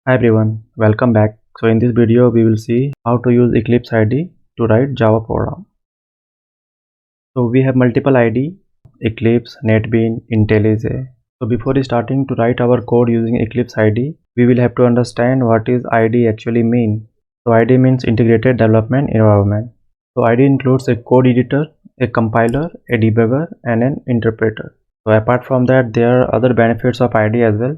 Hi everyone, welcome back. So in this video we will see how to use Eclipse IDE to write Java program. So we have multiple IDE: Eclipse, NetBeans, IntelliJ. So before starting to write our code using Eclipse IDE, we will have to understand what is IDE actually mean. So IDE means Integrated Development Environment. So IDE includes a code editor, a compiler, a debugger and an interpreter. So apart from that, there are other benefits of IDE as well.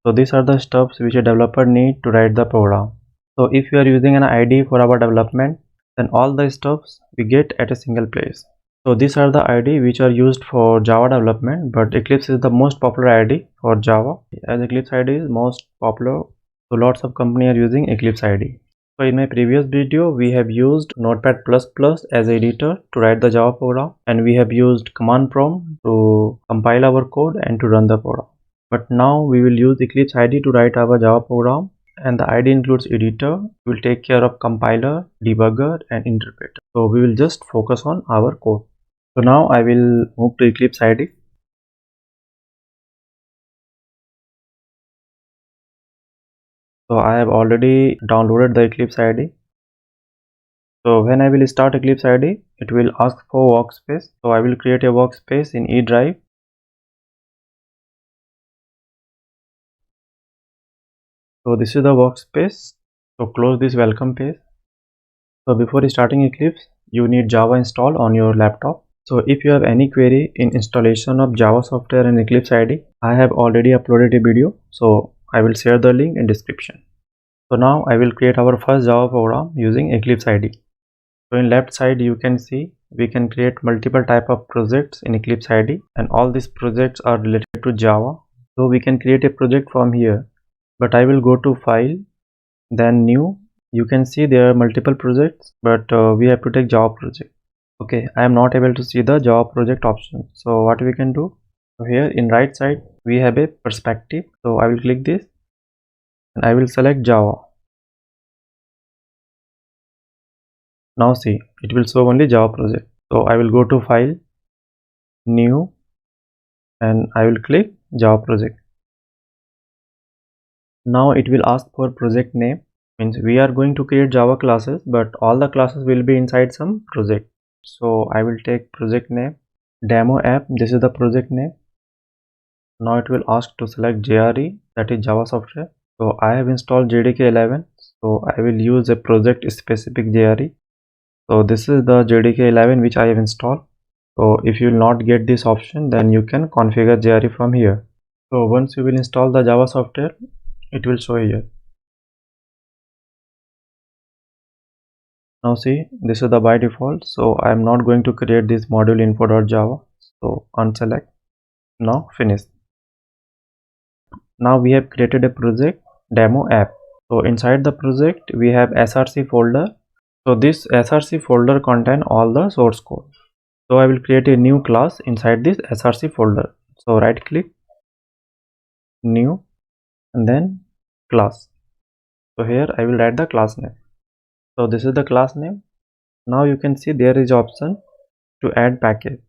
So these are the steps which a developer need to write the program. So if you are using an IDE for our development, then all the steps we get at a single place. So these are the IDE which are used for Java development, but Eclipse is the most popular IDE for Java, as Eclipse IDE is most popular. So lots of companies are using Eclipse IDE. So in my previous video, we have used Notepad++ as editor to write the Java program, and we have used command prompt to compile our code and to run the program. But now we will use Eclipse IDE to write our Java program, and the IDE includes editor, will take care of compiler, debugger and interpreter. So we will just focus on our code. So now I will move to Eclipse IDE. So I have already downloaded the Eclipse IDE. So when I will start Eclipse IDE, it will ask for workspace. So I will create a workspace in E drive. So this is the workspace. So close this welcome page. So before starting Eclipse, you need Java installed on your laptop. So if you have any query in installation of Java software in Eclipse IDE, I have already uploaded a video. So I will share the link in description. So now I will create our first Java program using Eclipse IDE. So in left side you can see we can create multiple type of projects in Eclipse IDE, and all these projects are related to Java. So we can create a project from here, but I will go to file, then new. You can see there are multiple projects, but we have to take Java project. Okay, I am not able to see the Java project option. So what we can do, so here in right side we have a perspective. So I will click this and I will select Java. Now see, it will show only Java project. So I will go to file, new, and I will click Java project. Now it will ask for project name, means we are going to create Java classes, but all the classes will be inside some project. So I will take project name demo app. This is the project name. Now it will ask to select JRE, that is Java software. So I have installed JDK 11, so I will use a project specific JRE. So this is the JDK 11 which I have installed. So if you will not get this option, then you can configure JRE from here. So once you will install the Java software, it will show here. Now see, this is the by default. So I am not going to create this module info.java. So unselect. Now finish. Now we have created a project demo app. So inside the project we have src folder. So this src folder contain all the source code. So I will create a new class inside this src folder. So right click, new, and then class. So here I will write the class name. So this is the class name. Now you can see there is option to add package.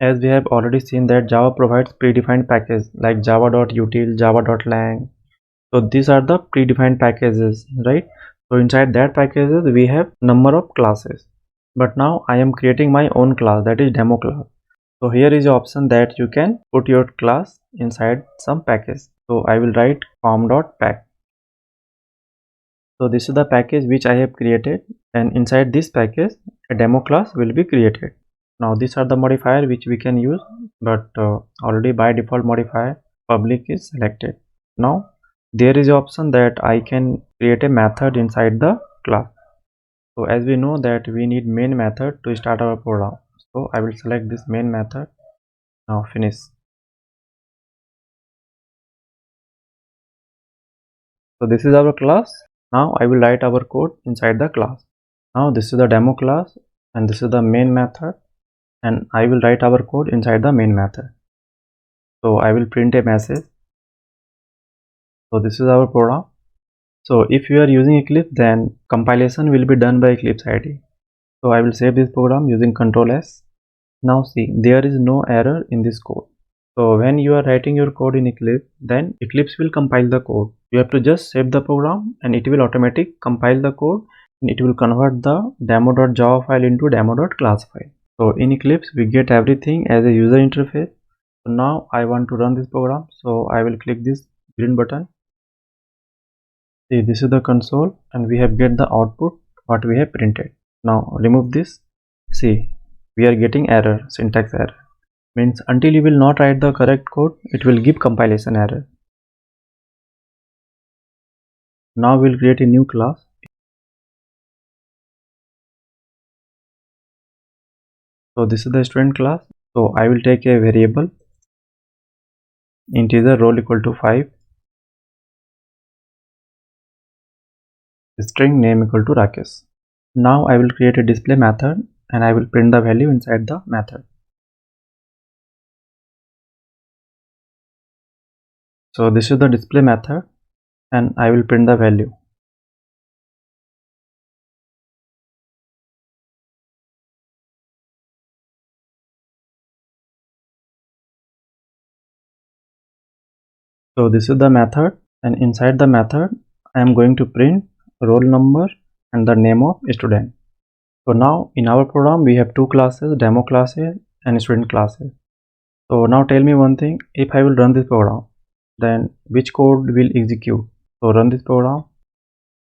As we have already seen that Java provides predefined packages like java.util, java.lang. So these are the predefined packages, right? So inside that packages we have number of classes. But now I am creating my own class, that is demo class. So here is the option that you can put your class inside some package. So I will write form.pack. So this is the package which I have created, and inside this package a demo class will be created. Now these are the modifier which we can use, but already by default modifier public is selected. Now there is an option that I can create a method inside the class. So as we know that we need main method to start our program. So I will select this main method. Now finish. So this is our class. Now I will write our code inside the class. Now this is the demo class and this is the main method, and I will write our code inside the main method. So I will print a message. So this is our program. So if you are using Eclipse, then compilation will be done by Eclipse IDE. So I will save this program using Ctrl S. Now see, there is no error in this code. So when you are writing your code in Eclipse, then Eclipse will compile the code. You have to just save the program and it will automatically compile the code and it will convert the demo.java file into demo.class file. So in Eclipse, we get everything as a user interface. So now I want to run this program. So I will click this green button. See, this is the console and we have get the output what we have printed. Now remove this. See, we are getting error, syntax error. Means until you will not write the correct code, it will give compilation error. Now we'll create a new class. So this is the student class. So I will take a variable integer roll equal to 5, string name equal to Rakesh. Now I will create a display method and I will print the value inside the method. So this is the display method and I will print the value. So this is the method and inside the method I am going to print roll number and the name of student. So now in our program we have two classes, demo classes and student classes. So now tell me one thing, if I will run this program, then which code will execute? So run this program.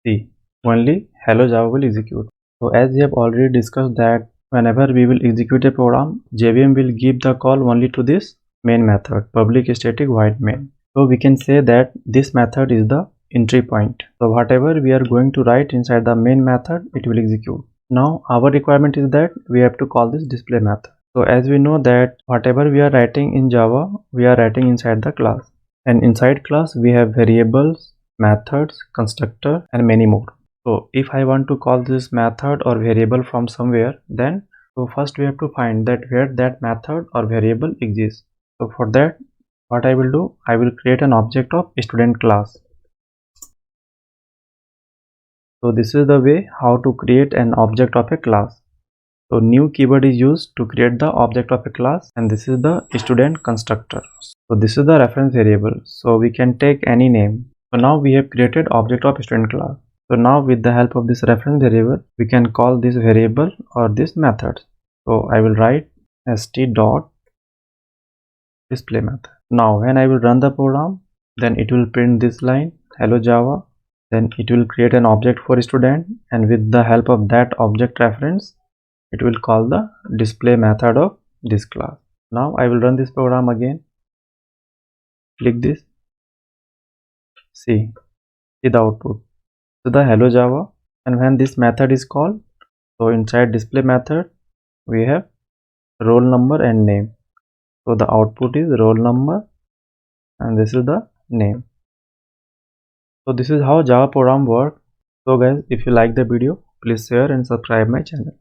See, only hello Java will execute. So as we have already discussed that whenever we will execute a program, JVM will give the call only to this main method, public static void main. So we can say that this method is the entry point. So whatever we are going to write inside the main method, it will execute. Now our requirement is that we have to call this display method. So as we know that whatever we are writing in Java, we are writing inside the class. And inside class we have variables, methods, constructor and many more. So if I want to call this method or variable from somewhere, then so first we have to find that where that method or variable exists. So for that, what I will do, I will create an object of student class. So this is the way how to create an object of a class. So new keyword is used to create the object of a class and this is the student constructor. So this is the reference variable. So we can take any name. So now we have created object of student class. So now with the help of this reference variable, we can call this variable or this method. So I will write st dot display method. Now when I will run the program, then it will print this line, hello Java. Then it will create an object for student and with the help of that object reference, it will call the display method of this class. Now I will run this program again. Click this. See the output. So the hello Java, and when this method is called, so inside display method we have roll number and name. So the output is roll number and this is the name. So this is how Java program works. So guys, if you like the video, please share and subscribe my channel.